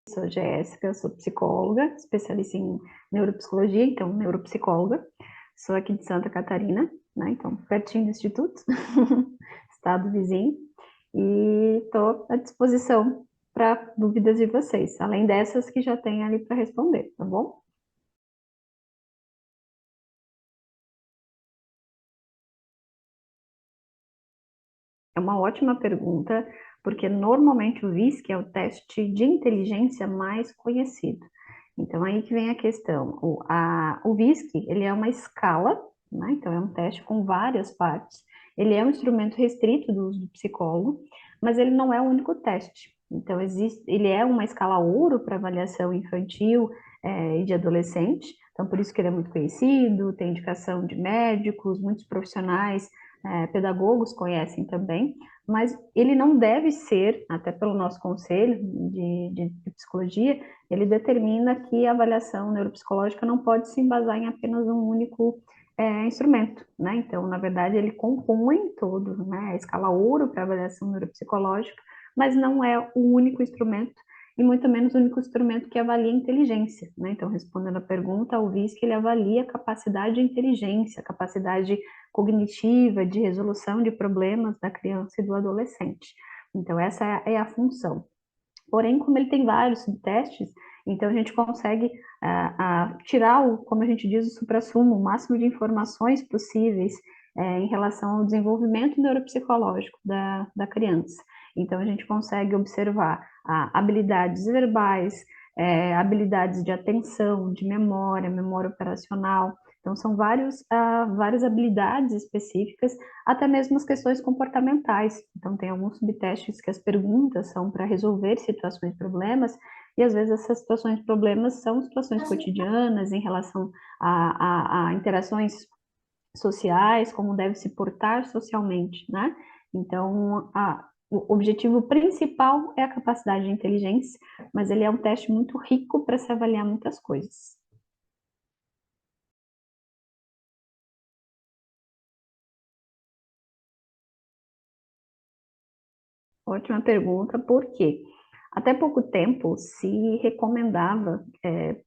Sou Jéssica, sou psicóloga, especialista em neuropsicologia, então neuropsicóloga. Sou aqui de Santa Catarina, né? Então pertinho do Instituto, estado vizinho, e estou à disposição para dúvidas de vocês, além dessas que já tem ali para responder, tá bom? É uma ótima pergunta, porque normalmente o VISC é o teste de inteligência mais conhecido. Então, aí que vem a questão. O VISC, ele é uma escala, né? Então, é um teste com várias partes. Ele é um instrumento restrito do uso do psicólogo, mas ele não é o único teste. Então, ele é uma escala ouro para avaliação infantil, e de adolescente. Então, por isso que ele é muito conhecido, tem indicação de médicos, muitos profissionais, pedagogos conhecem também, mas ele não deve ser, até pelo nosso conselho de psicologia, ele determina que a avaliação neuropsicológica não pode se embasar em apenas um único instrumento, né? Então, na verdade, ele compõe todo, né, a escala ouro para avaliação neuropsicológica, mas não é o único instrumento e muito menos o único instrumento que avalia a inteligência, né? Então, respondendo a pergunta, o VISC, ele avalia a capacidade de inteligência, a capacidade cognitiva, de resolução de problemas da criança e do adolescente. Então, essa é a função. Porém, como ele tem vários subtestes, então a gente consegue tirar, como a gente diz, o suprassumo, o máximo de informações possíveis em relação ao desenvolvimento neuropsicológico da criança. Então a gente consegue observar habilidades verbais, habilidades de atenção, de memória, memória operacional. Então são várias habilidades específicas, até mesmo as questões comportamentais. Então, tem alguns subtestes que as perguntas são para resolver situações, problemas, e às vezes essas situações, problemas são situações cotidianas em relação a interações sociais, como deve se portar socialmente, né? Então, o objetivo principal é a capacidade de inteligência, mas ele é um teste muito rico para se avaliar muitas coisas. Ótima pergunta, por quê? Até pouco tempo se recomendava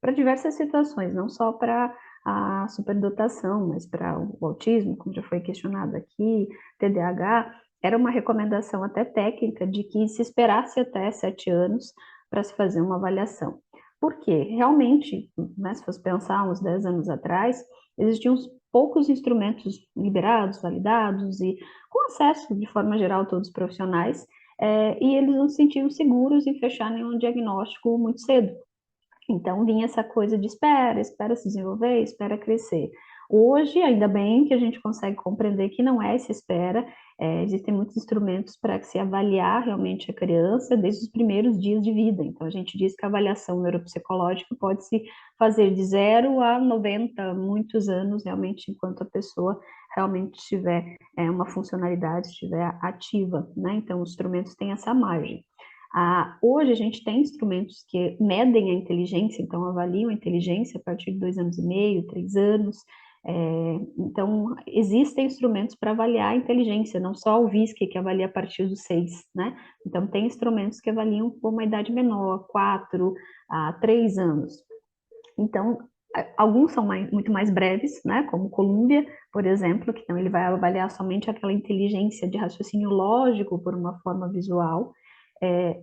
para diversas situações, não só para a superdotação, mas para o autismo, como já foi questionado aqui, TDAH, era uma recomendação até técnica de que se esperasse até 7 anos para se fazer uma avaliação. Por quê? Realmente, né, se fosse pensar uns 10 anos atrás, existiam poucos instrumentos liberados, validados e com acesso, de forma geral, a todos os profissionais, e eles não se sentiam seguros em fechar nenhum diagnóstico muito cedo. Então vinha essa coisa de espera, espera se desenvolver, espera crescer. Hoje, ainda bem que a gente consegue compreender que não é essa espera, existem muitos instrumentos para se avaliar realmente a criança desde os primeiros dias de vida. Então, a gente diz que a avaliação neuropsicológica pode se fazer de 0 a 90, muitos anos, realmente, enquanto a pessoa realmente tiver uma funcionalidade, estiver ativa, né? Então, os instrumentos têm essa margem. Hoje a gente tem instrumentos que medem a inteligência, então avaliam a inteligência a partir de 2 anos e meio, 3 anos. Então, existem instrumentos para avaliar a inteligência, não só o VISC, que avalia a partir dos 6, né? Então, tem instrumentos que avaliam por uma idade menor, 4 a 3 anos. Então, alguns são muito mais breves, né? Como o Columbia, por exemplo, que então ele vai avaliar somente aquela inteligência de raciocínio lógico por uma forma visual.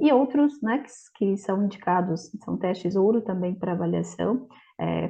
E outros, né, que são indicados, são testes ouro também para avaliação,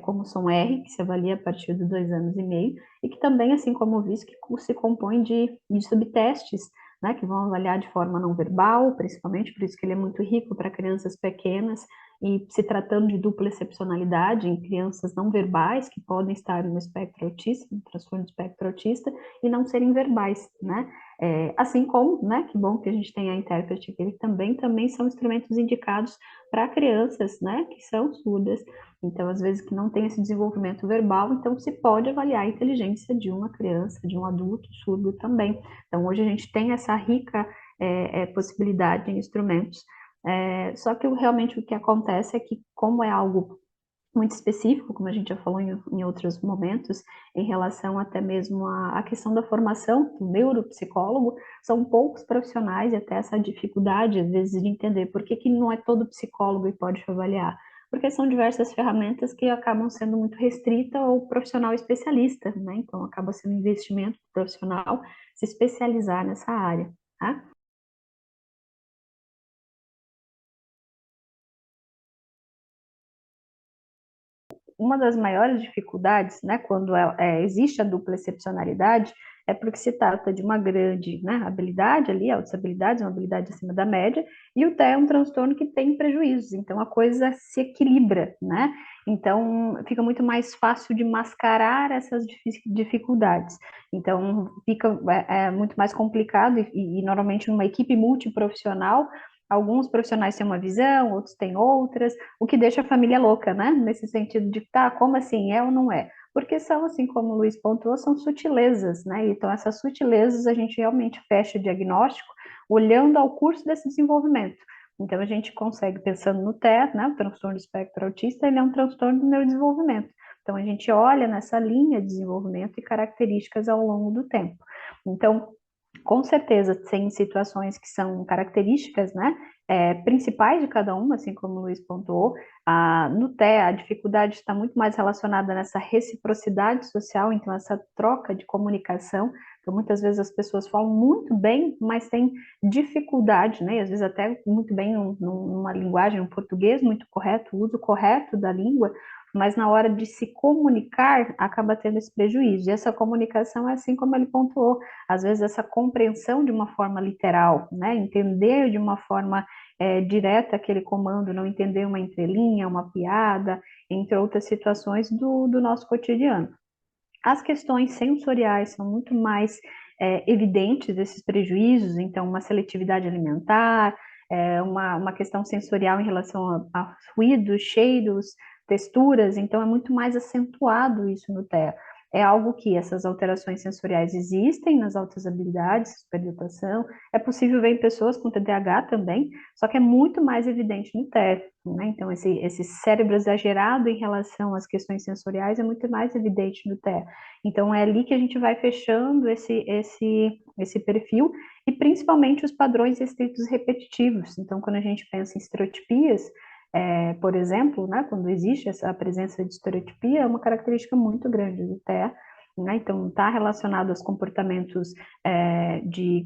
como o som R, que se avalia a partir de 2 anos e meio, e que também, assim como o VISC, se compõe de subtestes, né, que vão avaliar de forma não verbal, principalmente, por isso que ele é muito rico para crianças pequenas, e se tratando de dupla excepcionalidade em crianças não verbais, que podem estar no espectro autista, no transtorno do espectro autista, e não serem verbais, né? Assim como, né, que bom que a gente tem a intérprete, que ele também são instrumentos indicados para crianças, né, que são surdas. Então, às vezes, que não tem esse desenvolvimento verbal, então se pode avaliar a inteligência de uma criança, de um adulto surdo também. Então, hoje a gente tem essa rica possibilidade em instrumentos. Só que realmente o que acontece é que, como é algo muito específico, como a gente já falou em outros momentos, em relação até mesmo à questão da formação do neuropsicólogo. São poucos profissionais e até essa dificuldade, às vezes, de entender por que não é todo psicólogo e pode avaliar. Porque são diversas ferramentas que acabam sendo muito restrita ao profissional especialista, né? Então, acaba sendo um investimento profissional se especializar nessa área, tá? Uma das maiores dificuldades, né, quando existe a dupla excepcionalidade, é porque se trata de uma grande, né, habilidade ali, altas habilidades, uma habilidade acima da média, e o TEA é um transtorno que tem prejuízos, então a coisa se equilibra, né? Então fica muito mais fácil de mascarar essas dificuldades. Então fica muito mais complicado e normalmente numa equipe multiprofissional, alguns profissionais têm uma visão, outros têm outras, o que deixa a família louca, né? Nesse sentido de, tá, como assim, é ou não é? Porque são, assim como o Luiz pontuou, são sutilezas, né? Então, essas sutilezas a gente realmente fecha o diagnóstico olhando ao curso desse desenvolvimento. Então, a gente consegue, pensando no TEA, né? O transtorno do espectro autista, ele é um transtorno do neurodesenvolvimento. Então, a gente olha nessa linha de desenvolvimento e características ao longo do tempo. Então, com certeza, tem situações que são características, né, principais de cada uma, assim como o Luiz pontuou. No TEA, a dificuldade está muito mais relacionada nessa reciprocidade social, então essa troca de comunicação. Então, muitas vezes as pessoas falam muito bem, mas têm dificuldade, né, e às vezes até muito bem numa linguagem, um português muito correto, o uso correto da língua, mas na hora de se comunicar, acaba tendo esse prejuízo. E essa comunicação é assim como ele pontuou, às vezes essa compreensão de uma forma literal, né? Entender de uma forma direta aquele comando, não entender uma entrelinha, uma piada, entre outras situações do nosso cotidiano. As questões sensoriais são muito mais evidentes, esses prejuízos, então uma seletividade alimentar, uma questão sensorial em relação a ruídos, cheiros, texturas, então é muito mais acentuado isso no TEA. É algo que essas alterações sensoriais existem nas altas habilidades, superdotação, é possível ver em pessoas com TDAH também, só que é muito mais evidente no TEA, né? Então esse cérebro exagerado em relação às questões sensoriais é muito mais evidente no TEA. Então é ali que a gente vai fechando esse perfil e principalmente os padrões restritos repetitivos. Então, quando a gente pensa em estereotipias, por exemplo, né, quando existe essa presença de estereotipia, é uma característica muito grande do TEA, né? Então, está relacionado aos comportamentos de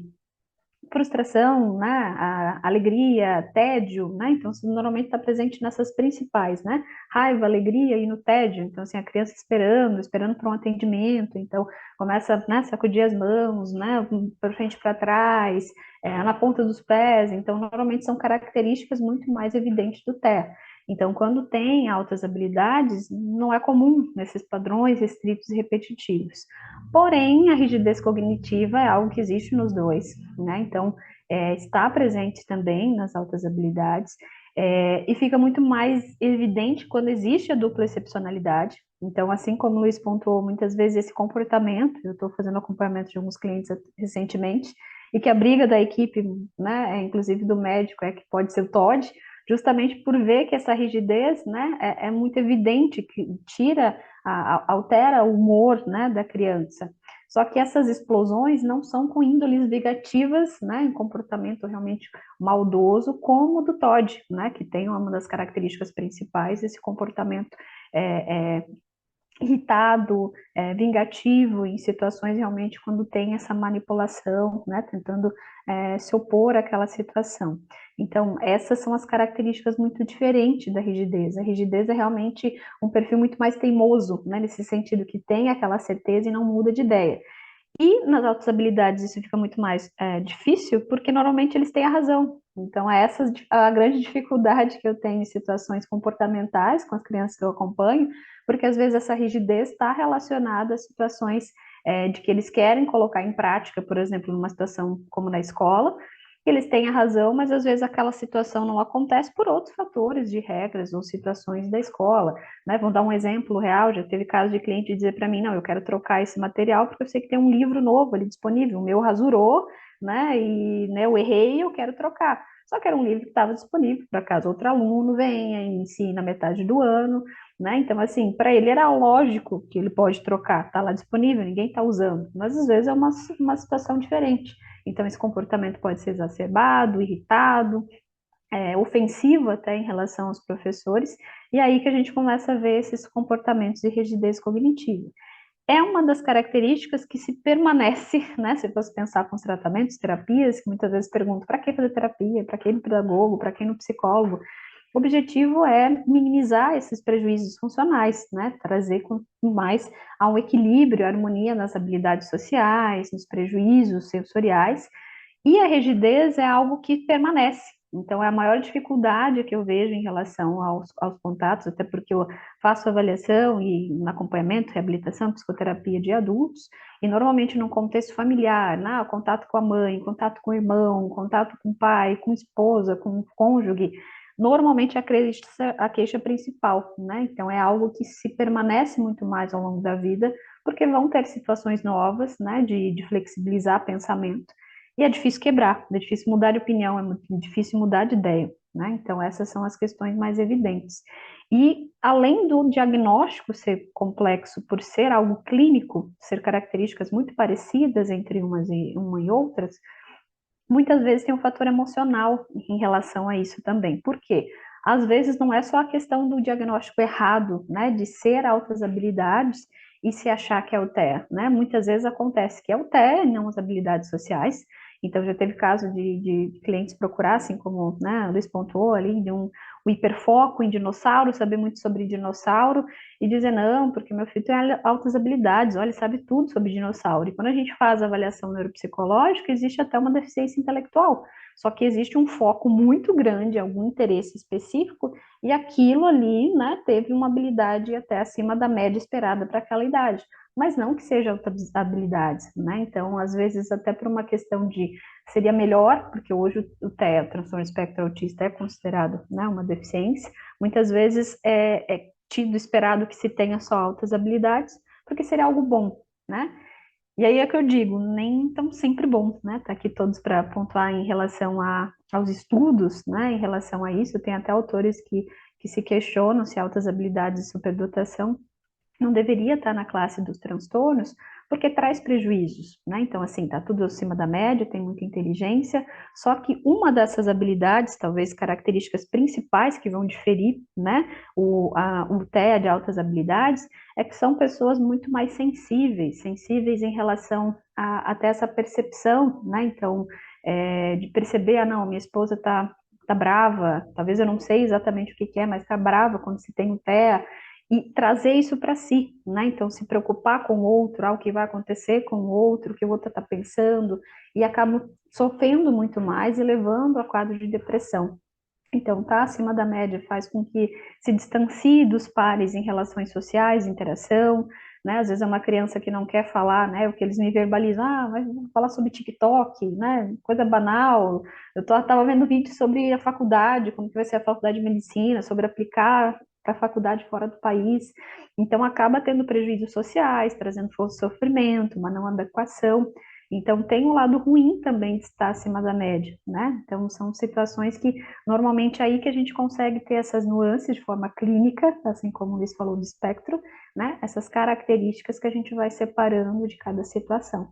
frustração, né, a alegria, tédio, né, então isso normalmente está presente nessas principais, né, raiva, alegria e no tédio, então assim, a criança esperando para um atendimento, então começa, né, a sacudir as mãos, né, para frente para trás, na ponta dos pés, então normalmente são características muito mais evidentes do TEA. Então, quando tem altas habilidades, não é comum nesses padrões restritos e repetitivos. Porém, a rigidez cognitiva é algo que existe nos dois, né? Então, está presente também nas altas habilidades, e fica muito mais evidente quando existe a dupla excepcionalidade. Então, assim como o Luiz pontuou, muitas vezes esse comportamento, eu estou fazendo acompanhamento de alguns clientes recentemente, e que a briga da equipe, né, inclusive do médico, é que pode ser o TOD, justamente por ver que essa rigidez, né, é muito evidente, que tira, altera o humor, né, da criança. Só que essas explosões não são com índoles vingativas, né, em comportamento realmente maldoso, como o do Todd, né, que tem uma das características principais, esse comportamento é, é, irritado, vingativo, em situações realmente quando tem essa manipulação, né, tentando se opor àquela situação. Então, essas são as características muito diferentes da rigidez. A rigidez é realmente um perfil muito mais teimoso, né, nesse sentido que tem aquela certeza e não muda de ideia. E nas altas habilidades isso fica muito mais difícil, porque normalmente eles têm a razão. Então, é essa a grande dificuldade que eu tenho em situações comportamentais com as crianças que eu acompanho, porque às vezes essa rigidez está relacionada a situações de que eles querem colocar em prática, por exemplo, numa situação como na escola, eles têm a razão, mas às vezes aquela situação não acontece por outros fatores de regras ou situações da escola, né? Vou dar um exemplo real, já teve caso de cliente dizer para mim, não, eu quero trocar esse material porque eu sei que tem um livro novo ali disponível, o meu rasurou, né, e né, eu errei, eu quero trocar. Só que era um livro que estava disponível para caso outro aluno venha e inicie na metade do ano, né? Então, assim, para ele era lógico que ele pode trocar, está lá disponível, ninguém está usando, mas às vezes é uma situação diferente. Então, esse comportamento pode ser exacerbado, irritado, ofensivo até em relação aos professores, e aí que a gente começa a ver esses comportamentos de rigidez cognitiva. É uma das características que se permanece, né? Se você pensar com os tratamentos, terapias, que muitas vezes perguntam para que fazer terapia, para que no pedagogo, para que no psicólogo. O objetivo é minimizar esses prejuízos funcionais, né? Trazer mais a um equilíbrio, harmonia nas habilidades sociais, nos prejuízos sensoriais, e a rigidez é algo que permanece. Então, é a maior dificuldade que eu vejo em relação aos contatos, até porque eu faço avaliação e acompanhamento, reabilitação, psicoterapia de adultos, e normalmente num contexto familiar, né, contato com a mãe, contato com o irmão, contato com o pai, com a esposa, com o cônjuge, normalmente a queixa principal, né? Então, é algo que se permanece muito mais ao longo da vida, porque vão ter situações novas, né, de flexibilizar pensamento, e é difícil quebrar, é difícil mudar de opinião, é muito difícil mudar de ideia, né? Então, essas são as questões mais evidentes. E, além do diagnóstico ser complexo por ser algo clínico, ser características muito parecidas entre uma e outras, muitas vezes tem um fator emocional em relação a isso também. Por quê? Às vezes não é só a questão do diagnóstico errado, né, de ser altas habilidades e se achar que é o TEA, né? Muitas vezes acontece que é o TEA e não as habilidades sociais. Então já teve caso de clientes procurar, assim como, né, o Luiz pontuou ali, de um hiperfoco em dinossauro, saber muito sobre dinossauro, e dizer, não, porque meu filho tem altas habilidades, olha, ele sabe tudo sobre dinossauro. E quando a gente faz a avaliação neuropsicológica, existe até uma deficiência intelectual. Só que existe um foco muito grande, algum interesse específico, e aquilo ali, né, teve uma habilidade até acima da média esperada para aquela idade. Mas não que seja outras habilidades, né? Então, às vezes, até por uma questão de seria melhor, porque hoje o TEA, o transtorno espectro autista, é considerado, né, uma deficiência, muitas vezes é tido, esperado que se tenha só altas habilidades, porque seria algo bom, né? E aí é que eu digo, nem tão sempre bom, né? Tá aqui todos para pontuar em relação aos estudos, né? Em relação a isso, tem até autores que se questionam se altas habilidades e superdotação não deveria estar na classe dos transtornos, porque traz prejuízos, né? Então, assim, tá tudo acima da média, tem muita inteligência, só que uma dessas habilidades, talvez características principais que vão diferir, né, o TEA de altas habilidades, é que são pessoas muito mais sensíveis em relação a até essa percepção, né? Então, de perceber, ah, não, minha esposa tá brava, talvez eu não sei exatamente o que que é, mas tá brava quando se tem o TEA, e trazer isso para si, né? Então, se preocupar com o outro, o que vai acontecer com o outro, o que o outro está pensando, e acaba sofrendo muito mais e levando a quadro de depressão. Então, tá acima da média faz com que se distancie dos pares em relações sociais, interação, né? Às vezes é uma criança que não quer falar, né? O que eles me verbalizam, ah, mas vamos falar sobre TikTok, né? Coisa banal. Tava vendo vídeo sobre a faculdade, como que vai ser a faculdade de medicina, sobre aplicar para a faculdade fora do país. Então, acaba tendo prejuízos sociais, trazendo sofrimento, uma não adequação. Então, tem um lado ruim também de estar acima da média, né? Então, são situações que, normalmente, é aí que a gente consegue ter essas nuances de forma clínica, assim como o Luiz falou do espectro, né? Essas características que a gente vai separando de cada situação.